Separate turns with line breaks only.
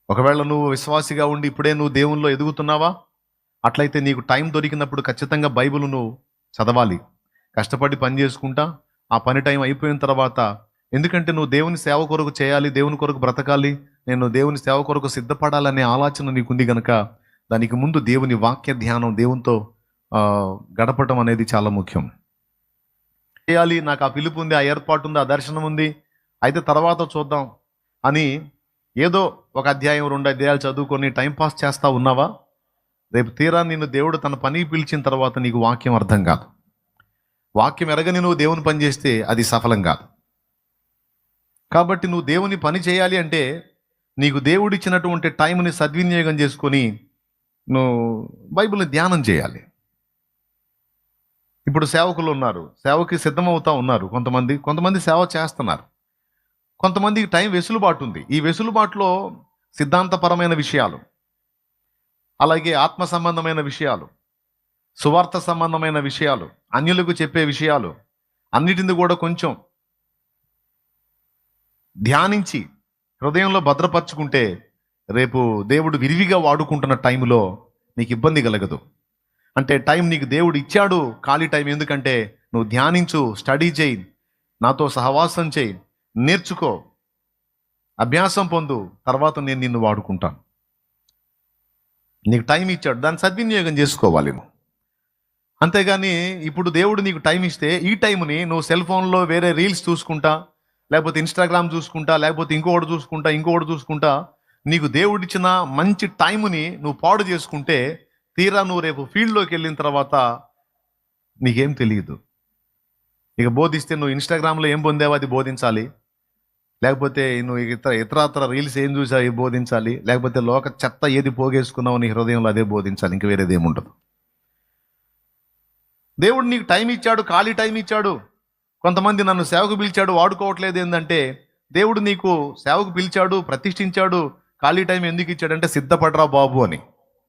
ఒకవేళ నువ్వు విశ్వాసిగా ఉండి ఇప్పుడే నువ్వు దేవునిలో ఎదుగుతున్నావా? అట్లయితే నీకు టైం దొరికినప్పుడు ఖచ్చితంగా బైబిల్ నువ్వు చదవాలి. కష్టపడి పని చేసుకుంటా ఆ పని టైం అయిపోయిన తర్వాత, ఎందుకంటే నువ్వు దేవుని సేవ కొరకు చేయాలి, దేవుని కొరకు బ్రతకాలి, నేను దేవుని సేవ కొరకు సిద్ధపడాలనే ఆలోచన నీకుంది కనుక దానికి ముందు దేవుని వాక్య ధ్యానం, దేవునితో గడపటం అనేది చాలా ముఖ్యం. చేయాలి, నాకు ఆ పిలుపు ఉంది, ఆ ఏర్పాటు ఉంది, ఆ దర్శనం ఉంది, అయితే తర్వాత చూద్దాం అని ఏదో ఒక అధ్యాయం 2 అధ్యాయాలు చదువుకొని టైంపాస్ చేస్తా ఉన్నావా? రేపు తీరా నిన్ను దేవుడు తన పని పిలిచిన తర్వాత నీకు వాక్యం అర్థం కాదు. వాక్యం ఎరగని నువ్వు దేవుని పని చేస్తే అది సఫలం కాదు. కాబట్టి నువ్వు దేవుని పని చేయాలి అంటే నీకు దేవుడిచ్చినటువంటి టైంని సద్వినియోగం చేసుకొని నువ్వు బైబిల్ని ధ్యానం చేయాలి. ఇప్పుడు సేవకులు ఉన్నారు, సేవకి సిద్ధమవుతా ఉన్నారు. కొంతమంది సేవ చేస్తున్నారు. కొంతమందికి టైం వెసులుబాటు ఉంది. ఈ వెసులుబాటులో సిద్ధాంతపరమైన విషయాలు, అలాగే ఆత్మ సంబంధమైన విషయాలు, సువార్త సంబంధమైన విషయాలు, అన్యులకు చెప్పే విషయాలు అన్నిటిని కూడా కొంచెం ధ్యానించి హృదయంలో భద్రపరచుకుంటే రేపు దేవుడు విరివిగా వాడుకుంటున్న టైంలో నీకు ఇబ్బంది కలగదు. అంటే టైం నీకు దేవుడు ఇచ్చాడు, ఖాళీ టైం. ఎందుకంటే నువ్వు ధ్యానించు, స్టడీ చేయి, నాతో సహవాసం చేయి, నేర్చుకో, అభ్యాసం పొందు, తర్వాత నేను నిన్ను వాడుకుంటాను. నీకు టైం ఇచ్చాడు, దాన్ని సద్వినియోగం చేసుకోవాలి నువ్వు. అంతేగాని ఇప్పుడు దేవుడు నీకు టైం ఇస్తే ఈ టైంని నువ్వు సెల్ ఫోన్లో వేరే రీల్స్ చూసుకుంటా, లేకపోతే ఇన్స్టాగ్రామ్ చూసుకుంటా, లేకపోతే ఇంకొకటి చూసుకుంటా నీకు దేవుడిచ్చిన మంచి టైంని నువ్వు పాడు చేసుకుంటే తీరా నువ్వు రేపు ఫీల్డ్లోకి వెళ్ళిన తర్వాత నీకేం తెలియదు. ఇక బోధిస్తే నువ్వు ఇన్స్టాగ్రామ్లో ఏం పొందావో అది బోధించాలి, లేకపోతే నువ్వు ఇతరత్ర రీల్స్ ఏం చూసావు బోధించాలి, లేకపోతే లోక చెత్త ఏది పోగేసుకున్నావు నీ హృదయంలో అదే బోధించాలి, ఇంక వేరేది ఏముండదు. దేవుడు నీకు టైం ఇచ్చాడు, ఖాళీ టైం ఇచ్చాడు. కొంతమంది నన్ను సేవకు పిలిచాడు వాడుకోవట్లేదు. ఏంటంటే దేవుడు నీకు సేవకు పిలిచాడు, ప్రతిష్ఠించాడు, ఖాళీ టైం ఎందుకు ఇచ్చాడంటే సిద్ధపడరా బాబు అని.